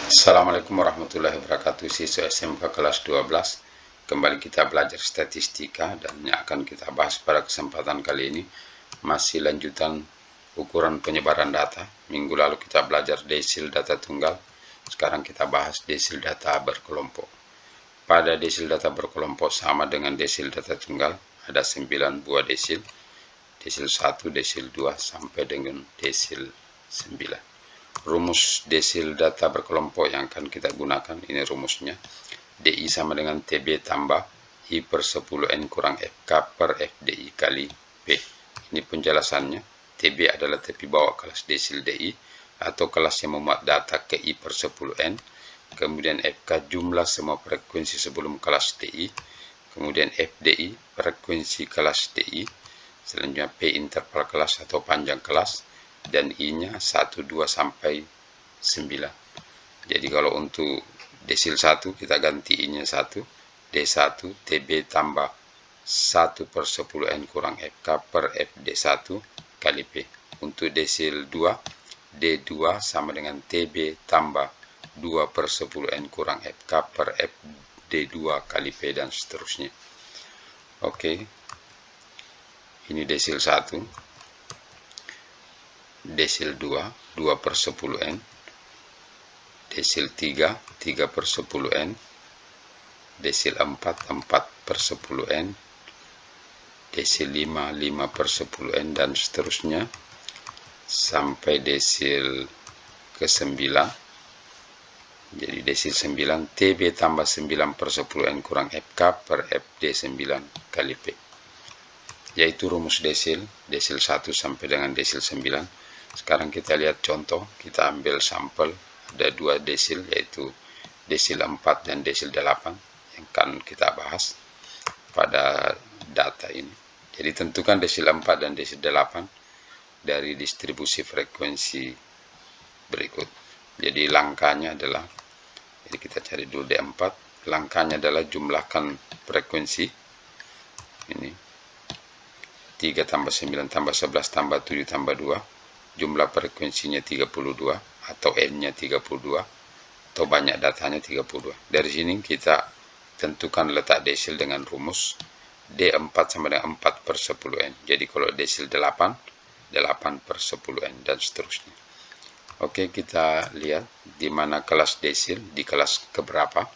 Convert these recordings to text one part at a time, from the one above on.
Assalamualaikum warahmatullahi wabarakatuh, siswa SMK kelas 12. Kembali kita belajar statistika dan yang akan kita bahas pada kesempatan kali ini masih lanjutan ukuran penyebaran data. Minggu lalu kita belajar desil data tunggal, sekarang kita bahas desil data berkelompok. Pada desil data berkelompok sama dengan desil data tunggal, ada 9 buah desil, desil 1, desil 2 sampai dengan desil 9. Rumus desil data berkelompok yang akan kita gunakan, ini rumusnya. DI sama dengan TB tambah I per 10N kurang FK per FDI kali P. Ini penjelasannya. TB adalah tepi bawah kelas desil DI atau kelas yang memuat data ke I per 10N. Kemudian FK jumlah semua frekuensi sebelum kelas DI. Kemudian FDI frekuensi kelas DI. Selanjutnya P interval kelas atau panjang kelas. Dan I-nya 1, 2, sampai 9. Jadi kalau untuk desil 1 kita ganti I-nya 1, D1 TB tambah 1 per 10N kurang FK per FD1 kali P. Untuk desil 2, D2 sama dengan TB tambah 2 per 10N kurang FK per FD2 kali P dan seterusnya. Oke, ini desil 1. Desil 2, 2 per 10N, desil 3, 3 per 10N, desil 4, 4 per 10N, desil 5, 5 per 10N, dan seterusnya sampai desil ke 9. Jadi desil 9, TB tambah 9 per 10N kurang FK per FD9 kali P. Yaitu rumus desil 1 sampai dengan desil 9. Sekarang kita lihat contoh, kita ambil sampel, ada 2 desil, yaitu desil 4 dan desil 8 yang akan kita bahas pada data ini. Jadi tentukan desil 4 dan desil 8 dari distribusi frekuensi berikut. Jadi langkahnya adalah, jadi kita cari dulu D4, langkahnya adalah jumlahkan frekuensi, ini 3 tambah 9 tambah 11 tambah 7 tambah 2, jumlah frekuensinya 32 atau N-nya 32 atau banyak datanya 32. Dari sini kita tentukan letak desil dengan rumus D4 sama dengan 4 per 10N. Jadi kalau desil 8, 8 per 10N dan seterusnya. Oke, kita lihat di mana kelas desil, di kelas keberapa.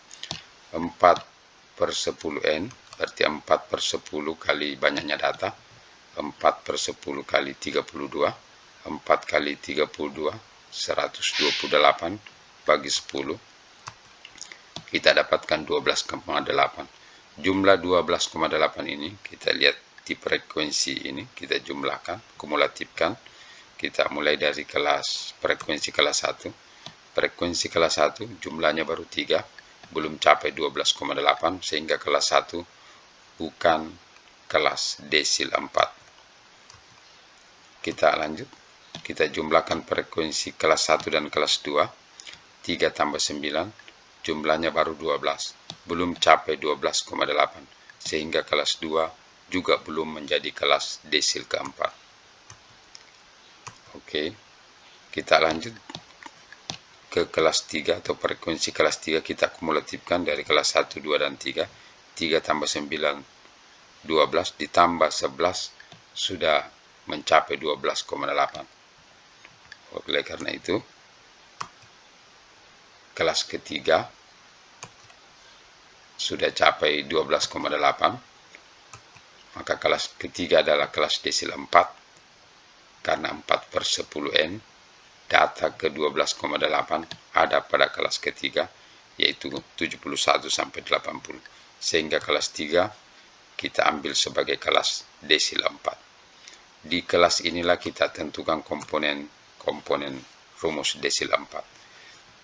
4 per 10N berarti 4 per 10 kali banyaknya data, 4 per 10 kali 32, 4 kali 32, 128 bagi 10. Kita dapatkan 12,8. Jumlah 12,8 ini kita lihat di frekuensi ini, kita jumlahkan, kumulatifkan. Kita mulai dari frekuensi kelas 1. Frekuensi kelas 1 jumlahnya baru 3, belum capai 12,8, sehingga kelas 1 bukan kelas desil 4. Kita lanjut. Kita jumlahkan frekuensi kelas 1 dan kelas 2, 3 tambah 9, jumlahnya baru 12, belum capai 12,8, sehingga kelas 2 juga belum menjadi kelas desil keempat. Oke, kita lanjut ke kelas 3 atau frekuensi kelas 3, kita kumulatifkan dari kelas 1, 2, dan 3, 3 tambah 9, 12, ditambah 11, sudah mencapai 12,8. Oleh karena itu, kelas ketiga sudah capai 12,8, maka kelas ketiga adalah kelas desil 4, karena 4 per 10N, data ke 12,8 ada pada kelas ketiga, yaitu 71 sampai 80, sehingga kelas 3 kita ambil sebagai kelas desil 4. Di kelas inilah kita tentukan komponen rumus desil 4.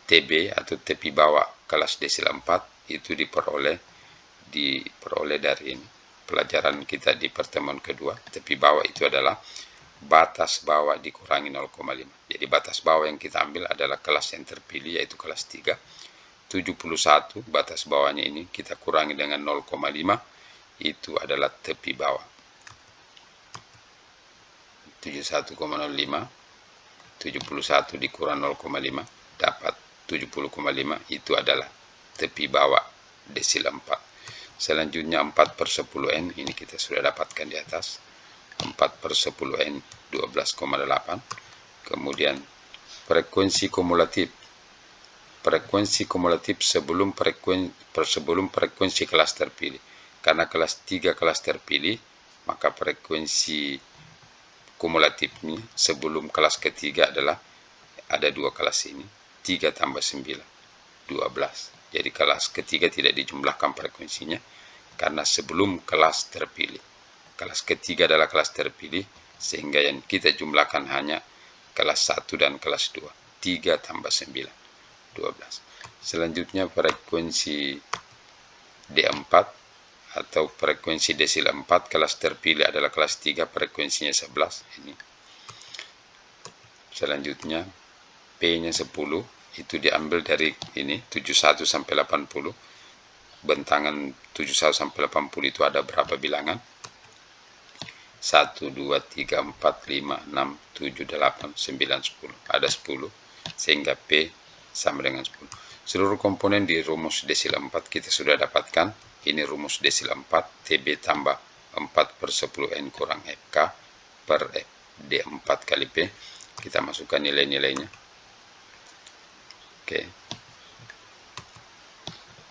TB atau tepi bawah kelas desil 4 itu diperoleh dari ini. Pelajaran kita di pertemuan kedua, tepi bawah itu adalah batas bawah dikurangi 0,5. Jadi batas bawah yang kita ambil adalah kelas yang terpilih, yaitu kelas 3. 71 batas bawahnya ini kita kurangi dengan 0,5, itu adalah tepi bawah. 71,05, 71 dikurang 0,5 dapat 70,5 itu adalah tepi bawah desil 4. Selanjutnya 4/10N ini kita sudah dapatkan di atas. 4/10N 12,8. Kemudian frekuensi kumulatif. Frekuensi kumulatif sebelum frekuensi kelas terpilih. Karena kelas 3 kelas terpilih, maka frekuensi kumulatifnya sebelum kelas ketiga adalah ada 2 kelas ini. 3 tambah 9, 12. Jadi kelas ketiga tidak dijumlahkan frekuensinya karena sebelum kelas terpilih. Kelas ketiga adalah kelas terpilih, sehingga yang kita jumlahkan hanya kelas 1 dan kelas 2. 3 tambah 9, 12. Selanjutnya frekuensi D4 atau frekuensi desil 4, kelas terpilih adalah kelas 3, frekuensinya 11 ini. Selanjutnya P-nya 10, itu diambil dari ini 71 sampai 80. Bentangan 71 sampai 80 itu ada berapa bilangan? 1, 2, 3, 4, 5, 6, 7, 8, 9, 10. Ada 10, sehingga P sama dengan 10. Seluruh komponen di rumus desil 4 kita sudah dapatkan. Ini rumus desil 4, TB tambah 4/10N kurang FK per D4 kali P. Kita masukkan nilai-nilainya. Oke.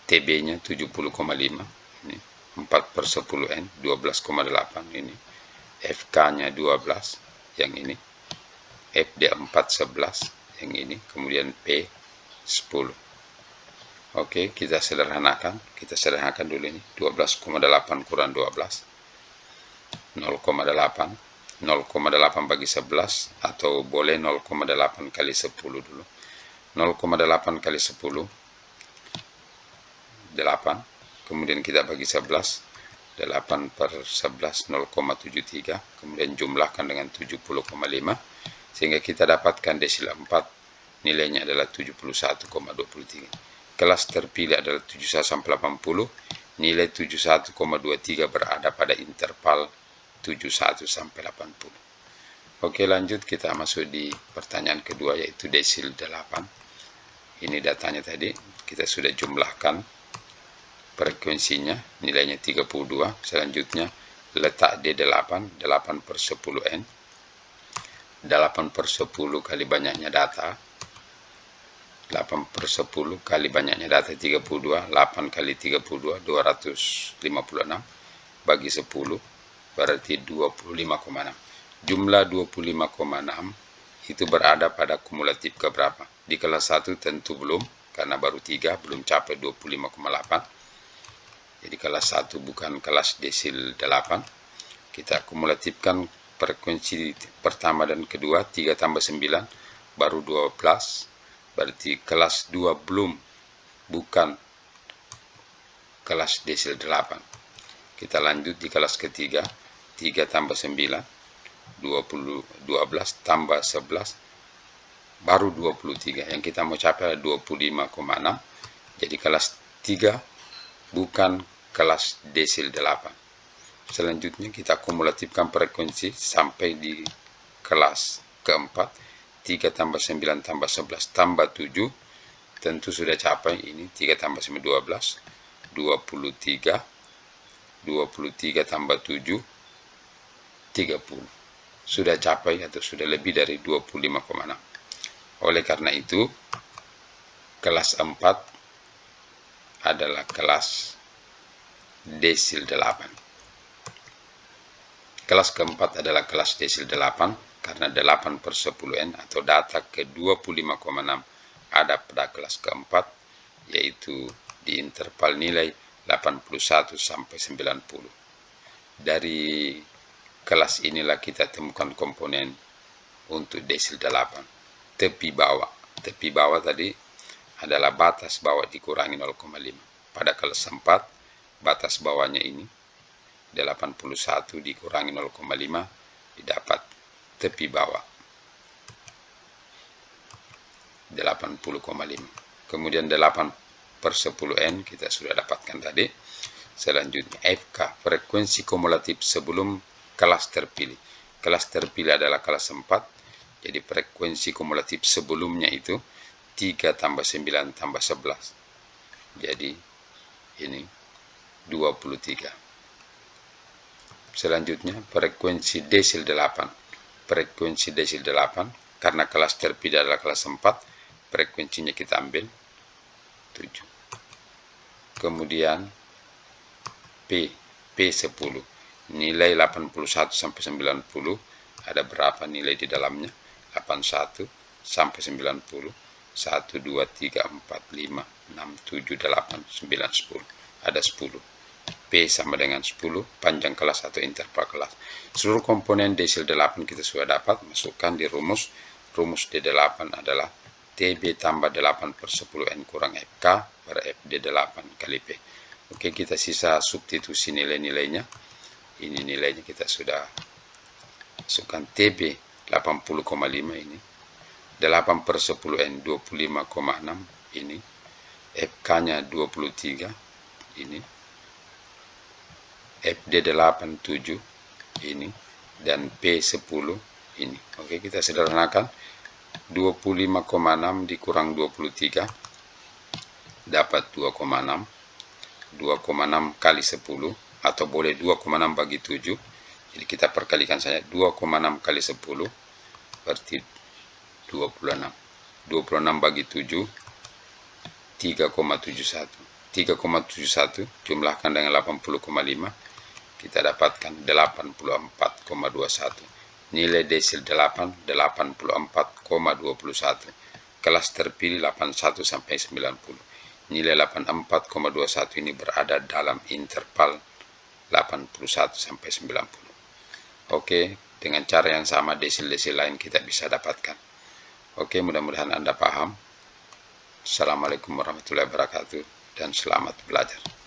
TB-nya 70,5. Ini 4/10N 12,8 ini. FK-nya 12 yang ini. FD4 11 yang ini. Kemudian P 10. Oke, kita sederhanakan. Kita sederhanakan dulu ini. 12,8 kurang 12. 0,8. 0,8 bagi 11 atau boleh 0,8 kali 10 dulu. 0,8 kali 10 8, kemudian kita bagi 11, 8/11 0,73, kemudian jumlahkan dengan 70,5 sehingga kita dapatkan desil 4 nilainya adalah 71,23. Kelas terpilih adalah 71 sampai 80, nilai 71,23 berada pada interval 71 sampai 80. Oke, lanjut kita masuk di pertanyaan kedua, yaitu desil 8. Ini datanya tadi kita sudah jumlahkan frekuensinya, nilainya 32. Selanjutnya letak D8, 8/10N. 8/10 kali banyaknya data. 8/10 kali banyaknya data 32. 8 kali 32 256 bagi 10 berarti 25,6. Jumlah 25,6 itu berada pada kumulatif keberapa? Di kelas 1 tentu belum, karena baru 3, belum capai 25,8. Jadi kelas 1 bukan kelas desil 8. Kita kumulatifkan frekuensi pertama dan kedua, 3 tambah 9 baru 12. Berarti kelas 2 belum, bukan kelas desil 8. Kita lanjut di kelas ketiga, 3 tambah 9 12 tambah 11 baru 23. Yang kita mau capai 25,6. Jadi kelas 3 bukan kelas desil 8. Selanjutnya kita kumulatifkan frekuensi sampai di kelas keempat, 3 tambah 9 tambah 11 tambah 7, tentu sudah capai ini. 3 tambah 9 12, 23, 23 tambah 7 30. Sudah capai atau sudah lebih dari 25,6. Oleh karena itu kelas 4 adalah kelas desil 8. Kelas keempat adalah kelas desil 8 karena 8/10N atau data ke 25,6 ada pada kelas keempat, yaitu di interval nilai 81 sampai 90. Dari kelas inilah kita temukan komponen untuk desil 8. Tepi bawah. Tepi bawah tadi adalah batas bawah dikurangi 0,5. Pada kelas 4 batas bawahnya ini 81 dikurangi 0,5 didapat tepi bawah 80,5. Kemudian 8/10N kita sudah dapatkan tadi. Selanjutnya FK, frekuensi kumulatif sebelum kelas terpilih. Kelas terpilih adalah kelas 4. Jadi frekuensi kumulatif sebelumnya itu 3 tambah 9 tambah 11. Jadi ini 23. Selanjutnya frekuensi desil 8. Frekuensi desil 8, karena kelas terpilih adalah kelas 4, frekuensinya kita ambil 7. Kemudian P10. Nilai 81 sampai 90, ada berapa nilai di dalamnya? 81 sampai 90. 1, 2, 3, 4, 5, 6, 7, 8, 9, 10. Ada 10. P sama dengan 10, panjang kelas atau interval kelas. Seluruh komponen desil 8 kita sudah dapat, masukkan di rumus. Rumus D8 adalah TB tambah 8 per 10N kurang FK per FD8 kali P. Oke, kita sisa substitusi nilai-nilainya. Ini nilainya kita sudah masukkan. TB 80,5 ini. 8 per 10N 25,6 ini. FK-nya 23 ini. FD8 7 ini. Dan P10 ini. Oke, kita sederhanakan. 25,6 dikurang 23 dapat 2,6. 2,6 kali 10, atau boleh 2,6 bagi 7. Jadi kita perkalikan saja. 2,6 kali 10 berarti 26. 26 bagi 7 3,71. 3,71 jumlahkan dengan 80,5, kita dapatkan 84,21. Nilai desil 8 84,21. Kelas terpilih 81 sampai 90. Nilai 84,21 ini berada dalam interval 81 sampai 90. Oke, dengan cara yang sama desil-desil lain kita bisa dapatkan. Oke, mudah-mudahan Anda paham. Assalamualaikum warahmatullahi wabarakatuh dan selamat belajar.